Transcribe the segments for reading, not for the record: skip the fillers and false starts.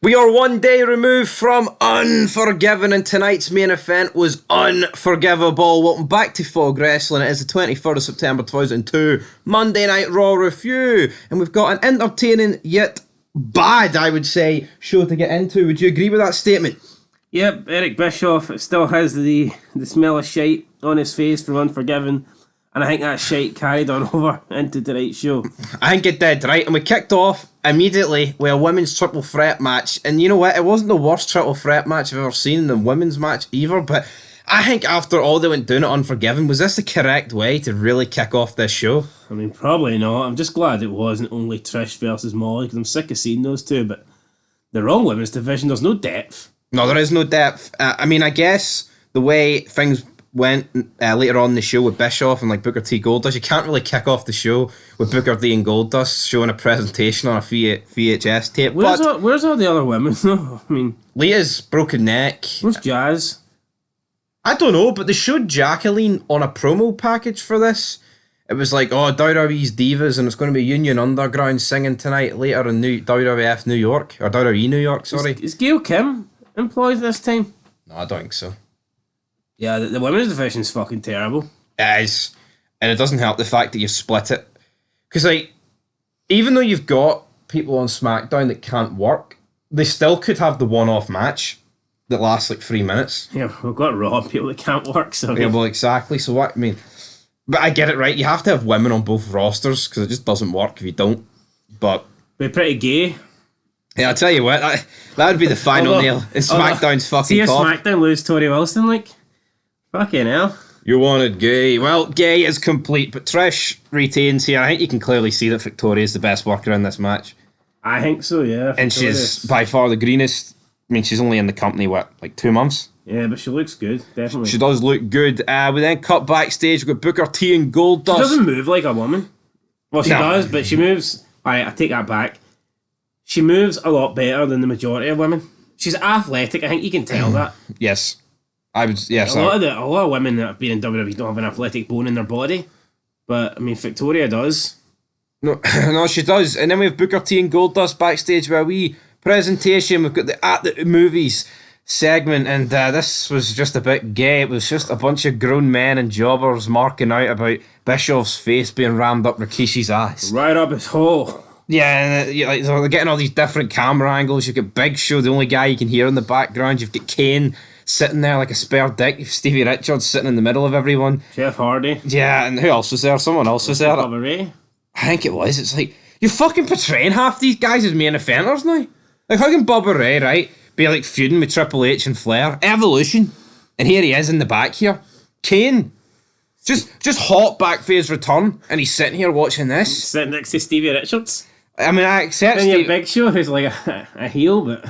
We are one day removed from Unforgiven, and tonight's main event was unforgivable. Welcome back to Fog Wrestling. It is the 23rd of September 2002, Monday Night Raw review, and we've got an entertaining yet bad, I would say, show to get into. Would you agree with that statement? Yep, Eric Bischoff still has the smell of shite on his face from Unforgiven, and I think that shite carried on over into tonight's show. I think it did, right? And we kicked off immediately with a women's triple threat match, and you know what? It wasn't the worst triple threat match I've ever seen in the women's match either, but I think after all they went down at Unforgiven, was this the correct way to really kick off this show? I mean, probably not. I'm just glad it wasn't only Trish versus Molly, because I'm sick of seeing those two, but the Raw Women's division, there's no depth. No, there is no depth. I mean, I guess the way things went later on in the show with Bischoff and like Booker T Goldust, you can't really kick off the show with Booker T and Goldust showing a presentation on a VHS tape. Where's all the other women though? I mean, Leah's broken neck. Where's Jazz? I don't know, but they showed Jacqueline on a promo package for this. It was like, oh, WWE's Divas, and it's going to be Union Underground singing tonight later in WWF New York, or WWE New York, sorry. Is Gail Kim employed this time? No, I don't think so. Yeah, the women's division's fucking terrible. It is. And it doesn't help the fact that you've split it. Because, like, even though you've got people on SmackDown that can't work, they still could have the one-off match that lasts, like, 3 minutes. Yeah, we've got Raw people that can't work, so... Yeah, well, exactly. So what, I mean... But I get it, right? You have to have women on both rosters, because it just doesn't work if you don't. But... Be pretty gay. Yeah, I'll tell you what, that would be the final nail in SmackDown's fucking see if top. SmackDown lose Tori Wilson, like... Fucking hell. You wanted gay. Well, gay is complete, but Trish retains here. I think you can clearly see that Victoria's the best worker in this match. I think so, yeah. And she's by far the greenest. I mean, she's only in the company, what, like 2 months? Yeah, but she looks good, definitely. She does look good. We then cut backstage with Booker T and Goldust. She doesn't move like a woman. Well, she does, but she moves... Alright, I take that back. She moves a lot better than the majority of women. She's athletic, I think you can tell that. Yes. I would, yes. A lot of women that have been in WWE don't have an athletic bone in their body. But, I mean, Victoria does. No, no, she does. And then we have Booker T and Goldust backstage with a wee presentation. We've got the At the Movies segment, and this was just a bit gay. It was just a bunch of grown men and jobbers marking out about Bischoff's face being rammed up Rikishi's ass. Right up his hole. Yeah, and like, so they're getting all these different camera angles. You've got Big Show, the only guy you can hear in the background. You've got Kane sitting there like a spare dick. You've Stevie Richards sitting in the middle of everyone. Jeff Hardy. Yeah, and who else was there? Someone else was there. Bubba Ray. I think it was. It's like, you're fucking portraying half these guys as main offenders now. Like, how can Bubba Ray, right, be like feuding with Triple H and Flair? Evolution. And here he is in the back here. Kane. Just hot back for his return, and he's sitting here watching this. Sitting next to Stevie Richards. I mean, I accept and your Big Show, who's like a heel, but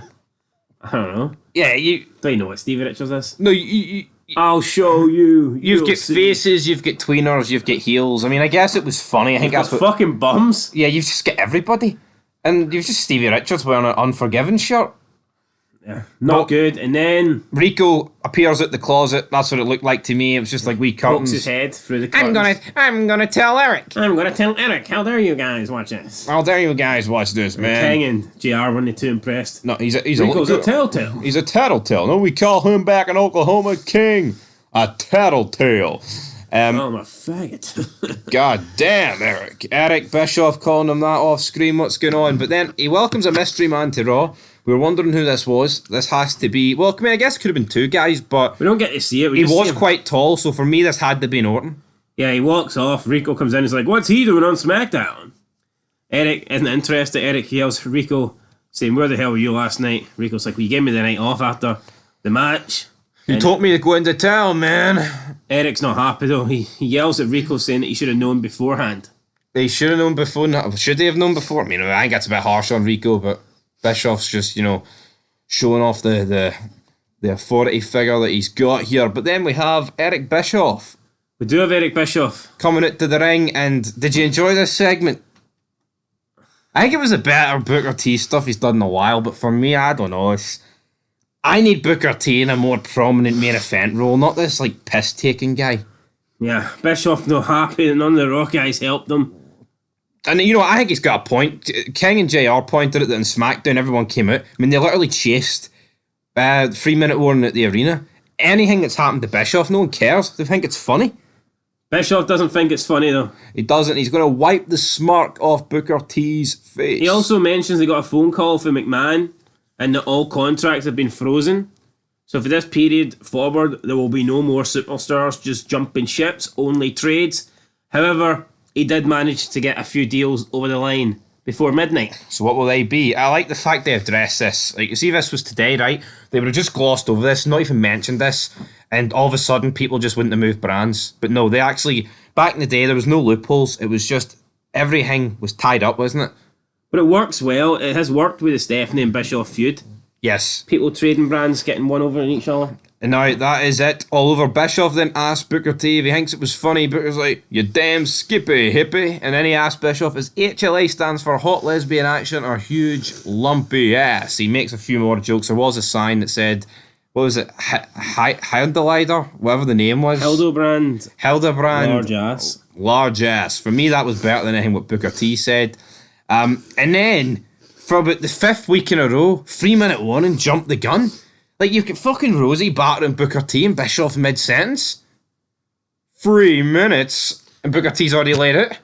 I don't know. Yeah, you don't you know what Stevie Richards is? No, you I'll show you. You've got faces, you've got tweeners, you've got heels. I mean, I guess it was funny. I think that's what fucking bums. Yeah, you've just got everybody, and you've just Stevie Richards wearing an Unforgiven shirt. Yeah, not good. And then Rico appears at the closet. That's what it looked like to me. It was just like wee curtains. Pokes his head through the curtains. I'm gonna tell Eric. I'm gonna tell Eric. How dare you guys watch this? How dare you guys watch this, man? King and JR weren't too impressed. No, he's Rico's a tattletale. He's a tattletale. No, we call him back in Oklahoma King. A tattletale. I'm a faggot. God damn, Eric. Eric Bischoff calling him that off screen. What's going on? But then he welcomes a mystery man to Raw. We were wondering who this was. This has to be... Well, I mean, I guess it could have been two guys, but... We don't get to see it. He was quite tall, so for me, this had to be an Orton. Yeah, he walks off. Rico comes in. He's like, what's he doing on SmackDown? Eric isn't interested. Eric yells Rico, saying, where the hell were you last night? Rico's like, well, you gave me the night off after the match. You told me to go into town, man. Eric's not happy, though. He yells at Rico, saying that he should have known beforehand. He should have known before. Should he have known before? I mean, I think that's a bit harsh on Rico, but... Bischoff's just, showing off the authority figure that he's got here. But then we have Eric Bischoff. We do have Eric Bischoff. Coming out to the ring, and did you enjoy this segment? I think it was a better Booker T stuff he's done in a while, but for me, I don't know. I need Booker T in a more prominent main event role, not this, like, piss-taking guy. Yeah, Bischoff not happy that none of the Raw guys helped him. And you know, I think he's got a point. King and JR pointed at that in SmackDown. Everyone came out. I mean, they literally chased 3-minute warning at the arena. Anything that's happened to Bischoff, no one cares. They think it's funny. Bischoff doesn't think it's funny though. He doesn't. He's going to wipe the smirk off Booker T's face. He also mentions he got a phone call from McMahon and that all contracts have been frozen. So for this period forward, there will be no more superstars just jumping ships, only trades. However, he did manage to get a few deals over the line before midnight. So what will they be? I like the fact they addressed this. Like, you see, this was today, right? They would have just glossed over this, not even mentioned this, and all of a sudden people just wouldn't have moved brands. But no, they actually, back in the day, there was no loopholes. It was just, everything was tied up, wasn't it? But it works well. It has worked with the Stephanie and Bischoff feud. Yes. People trading brands, getting one over on each other. And now that is it. All over. Bischoff then asked Booker T if he thinks it was funny. Booker's like, you damn skippy hippie. And then he asked Bischoff, is HLA stands for hot lesbian action or huge lumpy ass? He makes a few more jokes. There was a sign that said, what was it? Hildeleider? Whatever the name was. Hildebrand. Hildebrand. Large ass. Large ass. For me, that was better than anything what Booker T said. And then, for about the 5th week in a row, 3-minute warning, jumped the gun. Like, you've got fucking Rosie battering Booker T and Bischoff mid-sentence. 3 minutes, and Booker T's already laid it.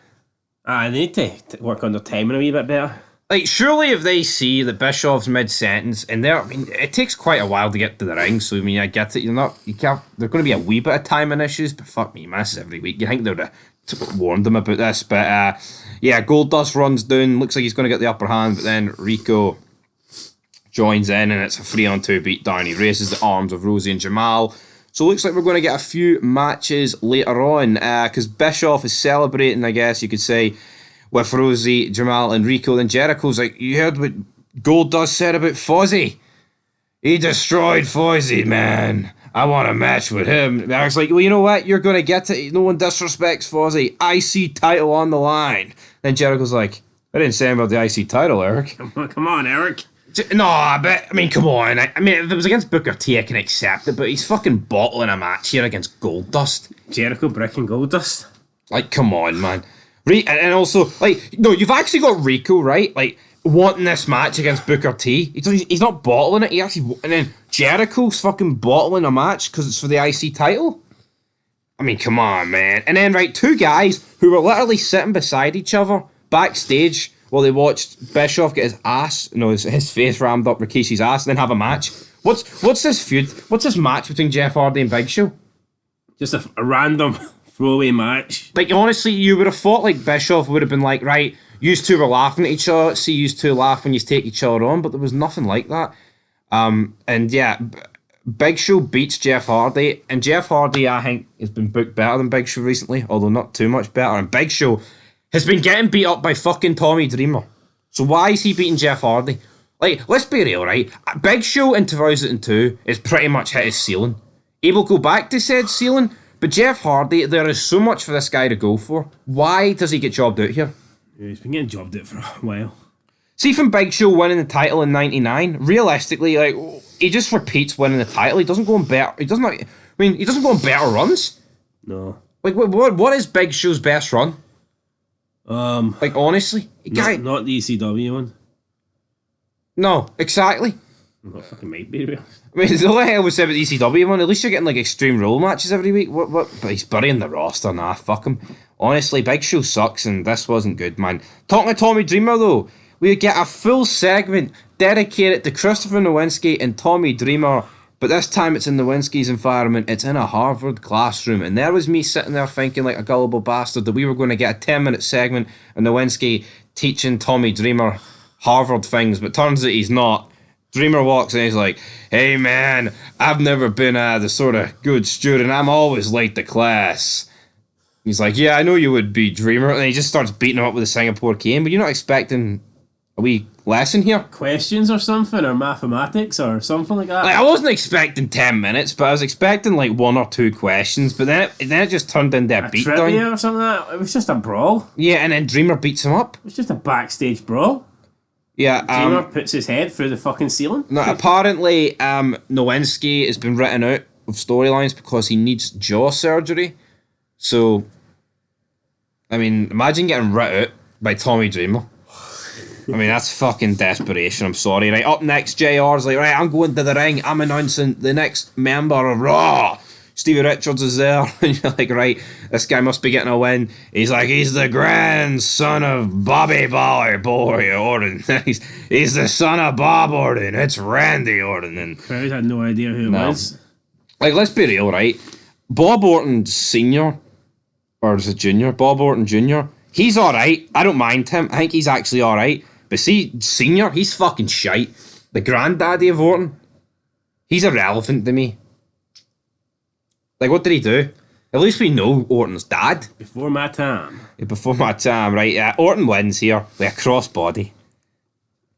They need to work on their timing a wee bit better. Like, surely if they see that Bischoff's mid-sentence, and I mean, it takes quite a while to get to the ring, so, I mean, I get it, there's going to be a wee bit of timing issues, but fuck me, man, this is every week. You think they would have warned them about this, but, yeah, Goldust runs down, looks like he's going to get the upper hand, but then Rico joins in, and it's a 3-on-2 beatdown. He raises the arms of Rosie and Jamal. So it looks like we're going to get a few matches later on, because Bischoff is celebrating, I guess you could say, with Rosie, Jamal, and Rico. Then Jericho's like, you heard what Goldust said about Fozzy? He destroyed Fozzy, man. I want a match with him. And Eric's like, well, you know what? You're going to get it. No one disrespects Fozzy. IC title on the line. Then Jericho's like, I didn't say about the IC title, Eric. Come on, Eric. No, but, I mean, come on. I mean, if it was against Booker T, I can accept it, but he's fucking bottling a match here against Goldust. Jericho breaking Goldust. Like, come on, man. And also, like, no, you've actually got Rico, right? Like, wanting this match against Booker T. He's not bottling it. He actually, and then Jericho's fucking bottling a match because it's for the IC title. I mean, come on, man. And then, right, 2 guys who were literally sitting beside each other backstage while they watched Bischoff get his face rammed up Rikishi's ass and then have a match. What's this feud? What's this match between Jeff Hardy and Big Show? Just a random throwaway match. Like, honestly, you would have thought, like, Bischoff would have been like, right, you two were laughing at each other, let's see you two laugh when you take each other on, but there was nothing like that. And yeah, Big Show beats Jeff Hardy, and Jeff Hardy, I think, has been booked better than Big Show recently, although not too much better, and Big Show has been getting beat up by fucking Tommy Dreamer. So why is he beating Jeff Hardy? Like, let's be real, right? Big Show in 2002 is pretty much hit his ceiling. He will go back to said ceiling, but Jeff Hardy, there is so much for this guy to go for. Why does he get jobbed out here? Yeah, he's been getting jobbed out for a while. See, from Big Show winning the title in 99, realistically, like, he just repeats winning the title. He doesn't go on better. He doesn't go on better runs. No. Like, what is Big Show's best run? Like, honestly, not the ECW one. No, exactly. Not fucking might be real. I mean, the only thing I would say about the ECW one, at least you're getting like Extreme Rule matches every week. What? But he's burying the roster. Nah, fuck him. Honestly, Big Show sucks, and this wasn't good, man. Talking to Tommy Dreamer though, we get a full segment dedicated to Christopher Nowinski and Tommy Dreamer. But this time it's in Nowinski's environment. It's in a Harvard classroom. And there was me sitting there thinking like a gullible bastard that we were going to get a 10-minute segment of Nowinski teaching Tommy Dreamer Harvard things. But turns out he's not. Dreamer walks in and he's like, hey man, I've never been the sort of good student. I'm always late to class. He's like, yeah, I know you would be, Dreamer. And he just starts beating him up with a Singapore cane. But you're not expecting a wee lesson here? Questions or something, or mathematics or something like that? Like, I wasn't expecting 10 minutes, but I was expecting like 1 or 2 questions, but then it just turned into a beatdown. Trivia or something like that? It was just a brawl. Yeah, and then Dreamer beats him up. It was just a backstage brawl. Yeah, Dreamer puts his head through the fucking ceiling. No, apparently Nowinski has been written out of storylines because he needs jaw surgery. So, I mean, imagine getting writ out by Tommy Dreamer. I mean, that's fucking desperation. I'm sorry. Right, up next, JR's like, right, I'm going to the ring. I'm announcing the next member of Raw. Stevie Richards is there. And you're like, right, this guy must be getting a win. He's like, he's the grandson of Bobby Boy Orton. he's the son of Bob Orton. It's Randy Orton. And crowd had no idea who it was. Like, let's be real, right? Bob Orton Sr., or is it Jr.? Bob Orton Jr., he's alright. I don't mind him. I think he's actually alright. But see, Senior, he's fucking shite. The granddaddy of Orton, he's irrelevant to me. Like, what did he do? At least we know Orton's dad. Before my time. Yeah, before my time, right? Yeah, Orton wins here with a crossbody.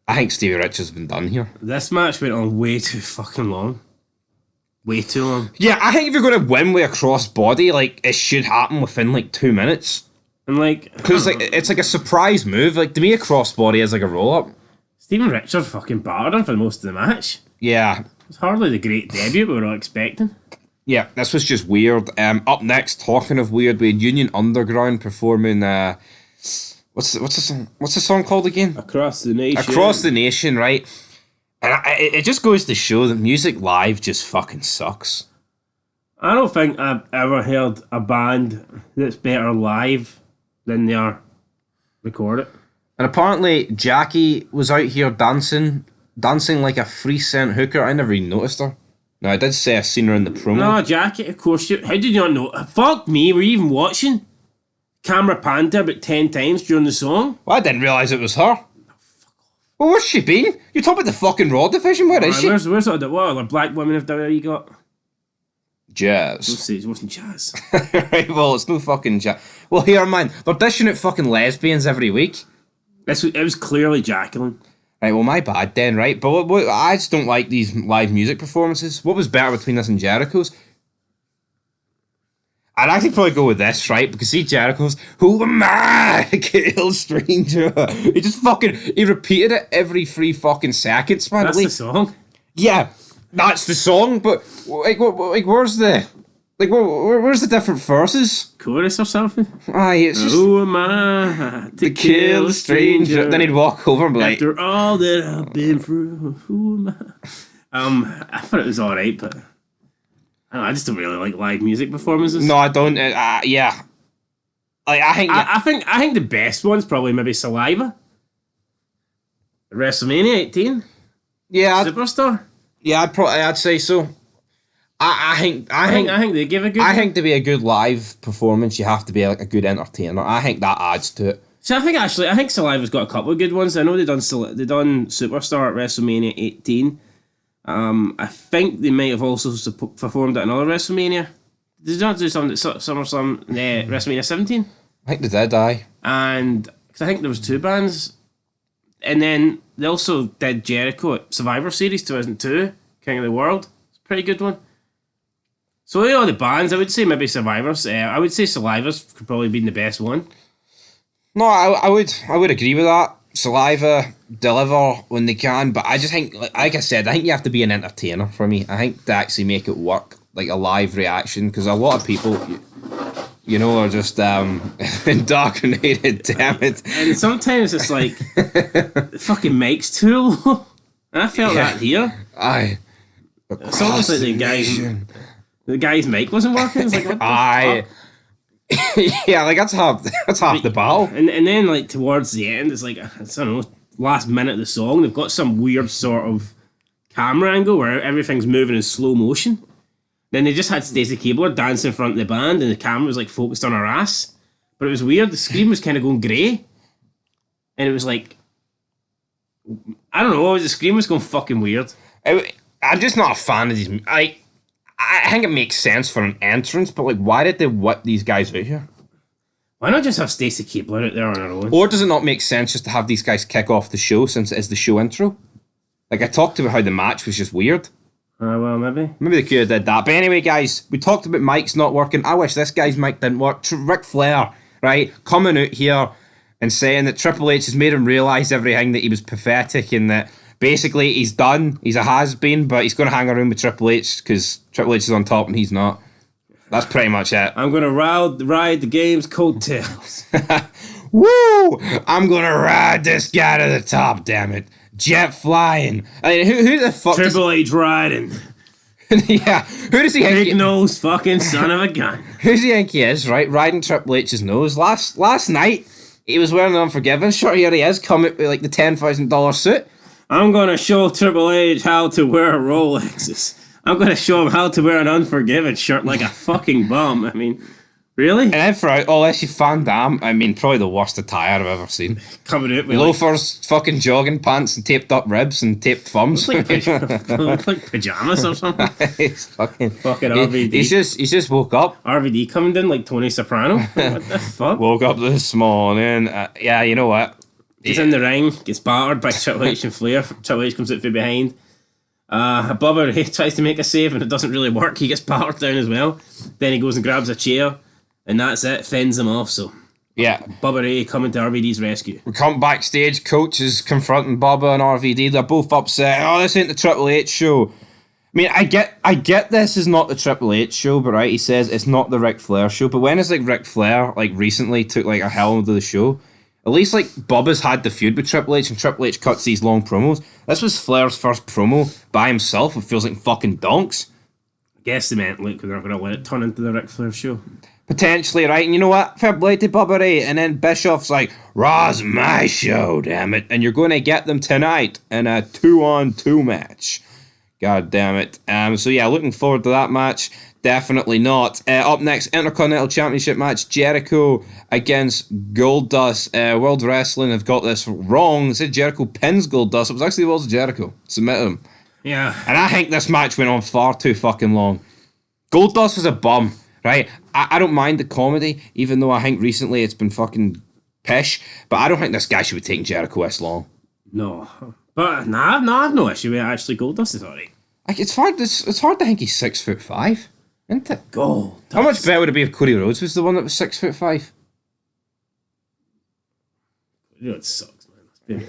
I think Stevie Richards has been done here. This match went on way too fucking long. Way too long. Yeah, I think if you're going to win with a crossbody, like, it should happen within, like, 2 minutes. And like, because like it's like a surprise move. Like to me, a crossbody is like a roll up. Steven Richards fucking battered him for most of the match. Yeah, it's hardly the great debut we were all expecting. Yeah, this was just weird. Up next, talking of weird, we had Union Underground performing. What's the song called again? Across the Nation. Across the Nation, right? And it just goes to show that music live just fucking sucks. I don't think I've ever heard a band that's better live than they are recorded. And apparently Jackie was out here dancing like a 3-cent hooker. I never even noticed her. No, I did say I seen her in the promo. No, Jackie, of course you... How did you not know? Fuck me, were you even watching? Camera panned her about 10 times during the song. Well, I didn't realise it was her. Well, where's she been? You're talking about the fucking Raw division? Where is she? Where's what other black women have done you got? Jazz. Don't say it wasn't jazz. Right, well, it's no fucking jazz. Well, here, man, they're dishing out fucking lesbians every week. It was clearly Jacqueline. Right, well, my bad then, right? But what, I just don't like these live music performances. What was better between this and Jericho's? I'd actually probably go with this, right? Because see, Jericho's, who am I? Kill stranger. He repeated it every 3 fucking seconds, man. That's the song? Yeah, that's the song, but where's the different verses? Chorus or something? Aye, it's just... Who am I to kill a stranger? Then he'd walk over and be like... After all that I've been through, who am I? I thought it was alright, but... I just don't really like live music performances. No, I don't. Yeah. Like, I think the best one's probably maybe Saliva. WrestleMania 18. Yeah. Superstar. Yeah, I'd say so. I think they give a good. I think to be a good live performance, you have to be like a good entertainer. I think that adds to it. So I think Saliva's got a couple of good ones. I know they done Superstar at WrestleMania 18. I think they might have also performed at another WrestleMania. Did they not do something at SummerSlam, WrestleMania 17? I think they did, aye. And cause I think there was 2 bands. And then they also did Jericho at Survivor Series 2002, King of the World. It's a pretty good one. So all the bands, I would say maybe Survivors. I would say Saliva's could probably be the best one. No, I would agree with that. Saliva deliver when they can, but I just think, like I said, I think you have to be an entertainer for me. I think to actually make it work, like a live reaction, because a lot of people, you know, are just indoctrinated. Damn it! And sometimes it's like the fucking mic's too low. And I felt that here. Aye. It's almost like the guy's mic wasn't working. It's like, what the fuck? Yeah, like that's half the battle. And then like towards the end, it's like, I don't know, last minute of the song, they've got some weird sort of camera angle where everything's moving in slow motion. Then they just had Stacey Keibler dance in front of the band, and the camera was like focused on her ass. But it was weird. The screen was kind of going grey, and it was like, I don't know. The screen was going fucking weird. I'm just not a fan of these. I think it makes sense for an entrance, but like, why did they whip these guys out here? Why not just have Stacey Keibler out there on her own? Or does it not make sense just to have these guys kick off the show since it is the show intro? Like, I talked about how the match was just weird. Well, maybe. Maybe they could have did that. But anyway, guys, we talked about mics not working. I wish this guy's mic didn't work. Ric Flair, right, coming out here and saying that Triple H has made him realise everything, that he was pathetic and that basically he's done. He's a has-been, but he's going to hang around with Triple H because Triple H is on top and he's not. That's pretty much it. I'm going to ride the game's coattails. Woo! I'm gonna ride this guy to the top, damn it. Jet flying. I mean, who the fuck Triple H riding. yeah, who does he think Big nose fucking son of a gun. Who does he think he is, right? Riding Triple H's nose. Last night, he was wearing an Unforgiven shirt. Here he is, coming with like the $10,000 suit. I'm gonna show Triple H how to wear Rolexes. I'm gonna show him how to wear an Unforgiven shirt like a fucking bum. I mean, really? And then throughout all this, you Van Damme, I mean, probably the worst attire I've ever seen. Coming out with Loafers, fucking jogging pants, and taped up ribs and taped thumbs. like pajamas or something. He's fucking RVD. He's just woke up. RVD coming in like Tony Soprano. What the fuck? Woke up this morning. Yeah, you know what? He's in the ring, gets battered by Triple H and Flair. Triple H comes out from behind. Bubba Ray tries to make a save and it doesn't really work. He gets battered down as well. Then he goes and grabs a chair, and that's it. Fends him off. So yeah, Bubba Ray coming to RVD's rescue. We come backstage. Coach is confronting Bubba and RVD. They're both upset. Oh, this ain't the Triple H show. I mean, I get this is not the Triple H show, but right, he says it's not the Ric Flair show. But when is like Ric Flair like recently took like a hell of the show? At least, like, Bubba's had the feud with Triple H, and Triple H cuts these long promos. This was Flair's first promo by himself. It feels like fucking donks. I guess they meant, look, they're not going to let it turn into the Ric Flair show. Potentially, right? And you know what? Fair play to Bubba Ray. And then Bischoff's like, Raw's my show, damn it. And you're going to get them tonight in a 2-on-2 match. God damn it. So, yeah, looking forward to that match. Definitely not. Up next, Intercontinental Championship match, Jericho against Goldust. World Wrestling have got this wrong. They said Jericho pins Goldust. It was actually the World's Jericho. Submitted him. Yeah. And I think this match went on far too fucking long. Goldust was a bum, right? I don't mind the comedy, even though I think recently it's been fucking pish. But I don't think this guy should be taking Jericho this long. No. But, nah, I've no issue with it. Actually, Goldust is alright. Like, it's hard to think he's 6'5". Isn't it? Gold. How much better would it be if Cody Rhodes was the one that was 6'5"? You know, it sucks, man.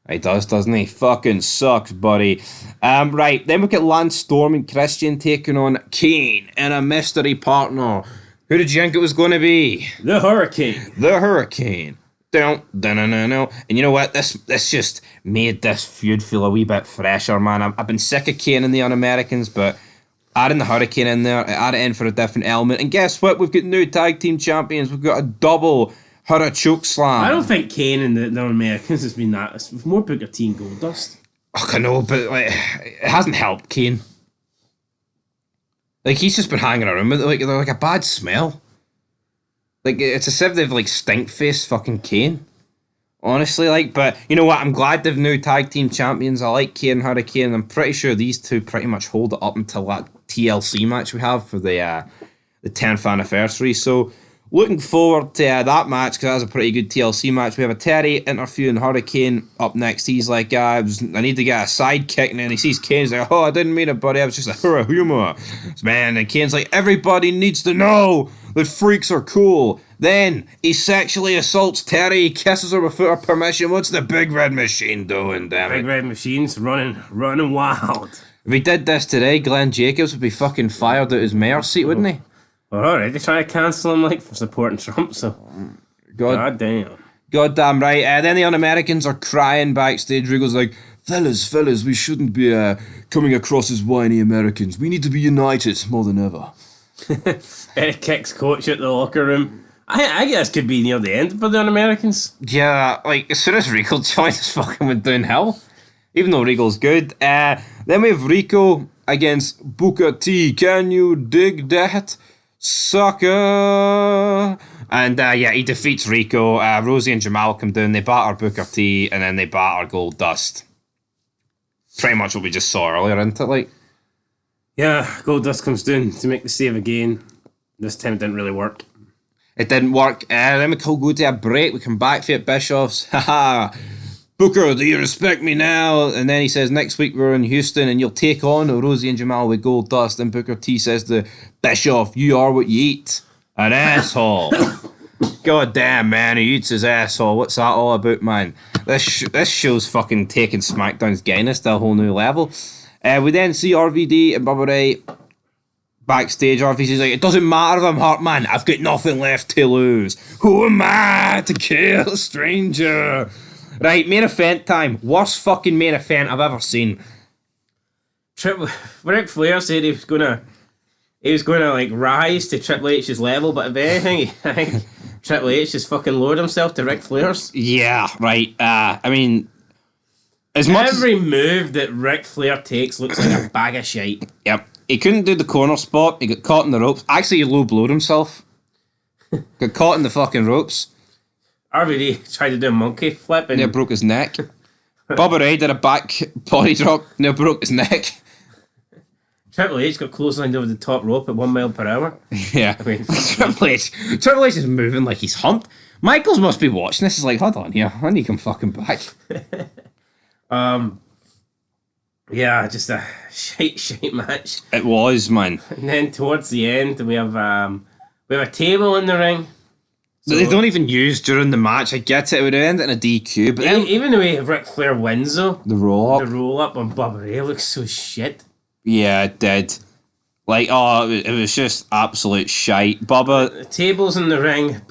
He does, doesn't he? Fucking sucks, buddy. Right, then we get Lance Storm and Christian taking on Kane and a mystery partner. Who did you think it was going to be? The Hurricane. The Hurricane. No. And you know what? This just made this feud feel a wee bit fresher, man. I've been sick of Kane and the Un-Americans, but adding the Hurricane in there, add it in for a different element. And guess what? We've got new tag team champions. We've got a double Hurra choke slam. I don't think Kane and the Americans has been that. It's more Booker T and Goldust. Oh, I know, but like, it hasn't helped Kane. Like, he's just been hanging around with it. Like, they're like a bad smell. Like, it's as if they've like stink-faced fucking Kane. Honestly, like, but you know what? I'm glad they've new tag team champions. I like Kane and Hurricane. I'm pretty sure these two pretty much hold it up until that TLC match we have for the 10th anniversary. So, looking forward to that match because that's a pretty good TLC match. We have a Terry interviewing Hurricane up next. He's like, I need to get a sidekick. And then he sees Kane. He's like, oh, I didn't mean it, buddy. I was just a hurrah humor. Man, and Kane's like, everybody needs to know that freaks are cool. Then he sexually assaults Terry. He kisses her without her permission. What's the Big Red Machine doing, damn it? Big Red Machine's running wild. If he did this today, Glenn Jacobs would be fucking fired out his mayor's seat, wouldn't he? Well, alright, they try to cancel him like for supporting Trump, so God damn. Goddamn right. Then the Un-Americans are crying backstage. Regal's like, fellas, we shouldn't be coming across as whiny Americans. We need to be united more than ever. Eric kicks Coach out the locker room. I guess could be near the end for the Un-Americans. Yeah, like, as soon as Regal joined, it's fucking went downhill. Even though Regal's good. Then we have Rico against Booker T. Can you dig that? Sucker! And yeah, he defeats Rico. Rosie and Jamal come down. They batter Booker T, and then they batter Goldust. Pretty much what we just saw earlier, isn't it? Like, yeah, Goldust comes down to make the save again. This time it didn't really work. It didn't work. Then we go to a break. We come back for Bischoff's. Haha. Booker, do you respect me now? And then he says, next week we're in Houston and you'll take on Rosie and Jamal with Goldust. And Booker T says to Bischoff, you are what you eat. An asshole. God damn, man, he eats his asshole. What's that all about, man? This show's fucking taking SmackDown's gayness to a whole new level. We then see RVD and Bubba Ray backstage, he's like, it doesn't matter if I'm hurt, man. I've got nothing left to lose. Who am I to kill a stranger? Right, main event time. Worst fucking main event I've ever seen. Ric Flair said he was gonna like rise to Triple H's level, but if anything, I think Triple H just fucking lowered himself to Ric Flair's. Yeah, right. I mean, as much every move that Ric Flair takes looks like a bag of shite. Yep. He couldn't do the corner spot. He got caught in the ropes. Actually, he low blowed himself. Got caught in the fucking ropes. RVD tried to do a monkey flip and Near broke his neck. Bubba Ray did a back body drop. Near broke his neck. Triple H got clotheslined over the top rope at 1 mile per hour. Yeah. I mean, Triple H is moving like he's humped. Michaels must be watching this. He's like, hold on here. I need to come fucking back. Yeah, just a shite match. It was, man. And then towards the end, we have a table in the ring. So they don't even use during the match. I get it. It would end in a DQ. But then even the way Ric Flair wins, though. The roll up on Bubba Ray looks so shit. Yeah, it did. Like, it was just absolute shite. Bubba... The table's in the ring.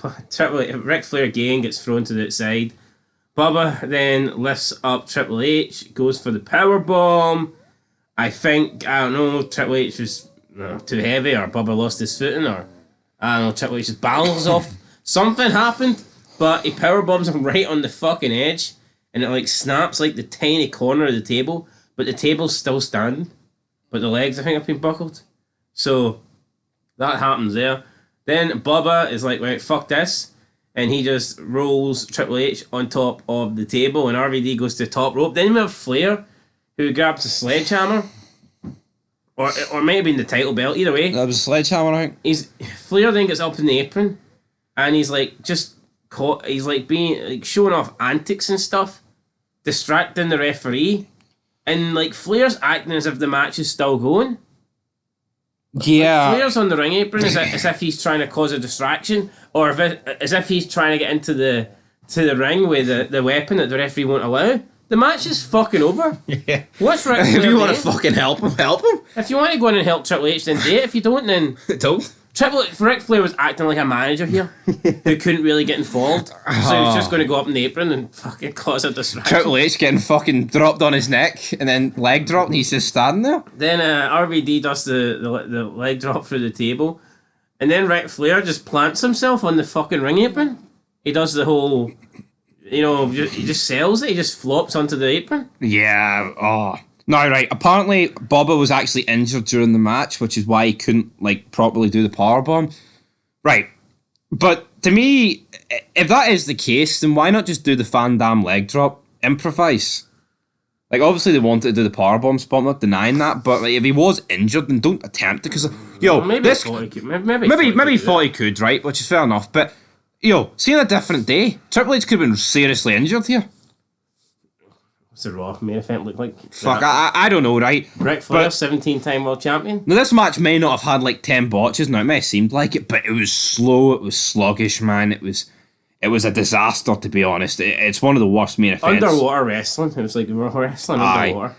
Ric Flair again gets thrown to the outside. Bubba then lifts up Triple H, goes for the power bomb. I don't know, Triple H was too heavy, or Bubba lost his footing, or I don't know, Triple H's balance off. Something happened, but he power bombs him right on the fucking edge, and it like snaps like the tiny corner of the table, but the table's still standing. But the legs, I think, have been buckled. So that happens there. Then Bubba is like, right, fuck this. And he just rolls Triple H on top of the table, and RVD goes to the top rope. Then we have Flair, who grabs a sledgehammer, or maybe in the title belt. Either way, that was a sledgehammer, I think. Flair then gets up in the apron, and he's like just caught. He's like being like showing off antics and stuff, distracting the referee, and like Flair's acting as if the match is still going. Yeah. Like Flair's on the ring apron as if he's trying to cause a distraction, or as if he's trying to get into the ring with the weapon that the referee won't allow. The match is fucking over. Yeah. What's Ric Flair If you want to fucking help him, help him. If you want to go in and help Triple H, then do it. If you don't, then don't. Ric Flair was acting like a manager here who couldn't really get involved, so he was just going to go up in the apron and fucking cause a distraction. Triple H getting fucking dropped on his neck and then leg drop, and he's just standing there. Then RVD does the leg drop through the table, and then Ric Flair just plants himself on the fucking ring apron. He does the whole, he just sells it. He just flops onto the apron. Yeah. No, right. Apparently, Bubba was actually injured during the match, which is why he couldn't properly do the powerbomb. Right. But to me, if that is the case, then why not just do the Van Damme leg drop? Improvise. Like, obviously they wanted to do the powerbomb spot, I'm not denying that, but if he was injured, then don't attempt it, because, maybe he thought he could, right? Which is fair enough, but, seeing a different day, Triple H could have been seriously injured here. What's the Raw main event look like? Fuck, I don't know, right? Ric Flair, 17-time world champion. Now, this match may not have had 10 botches. Now, it may have seemed like it, but it was slow. It was sluggish, man. It was a disaster, to be honest. It's one of the worst main events. Underwater wrestling. It was like wrestling underwater.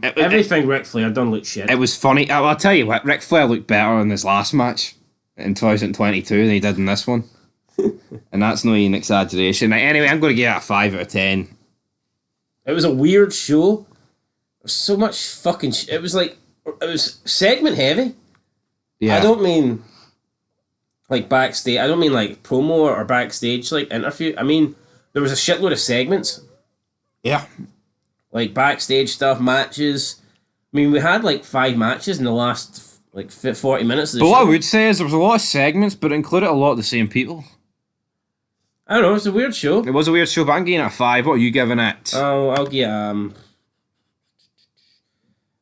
Everything Ric Flair done looked shit. It was funny. I'll tell you what, Ric Flair looked better in this last match in 2022 than he did in this one. And that's not even an exaggeration. Anyway, I'm going to give it a 5 out of 10. It was a weird show. So much fucking it was segment heavy. Yeah. I don't mean backstage. I don't mean promo or backstage interview. I mean there was a shitload of segments. Yeah. Backstage stuff, matches. I mean we had 5 matches in the last 40 minutes of the show. What I would say is there was a lot of segments, but it included a lot of the same people. I don't know, it's a weird show. It was a weird show, but I'm giving it a 5. What are you giving it? Oh, I'll give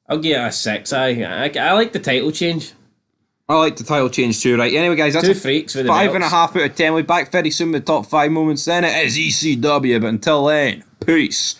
it a 6. I like the title change. I like the title change too, right? Anyway, guys, that's 2 freaks with the 5.5 out of 10. We'll be back very soon with the top 5 moments. Then it is ECW, but until then, peace.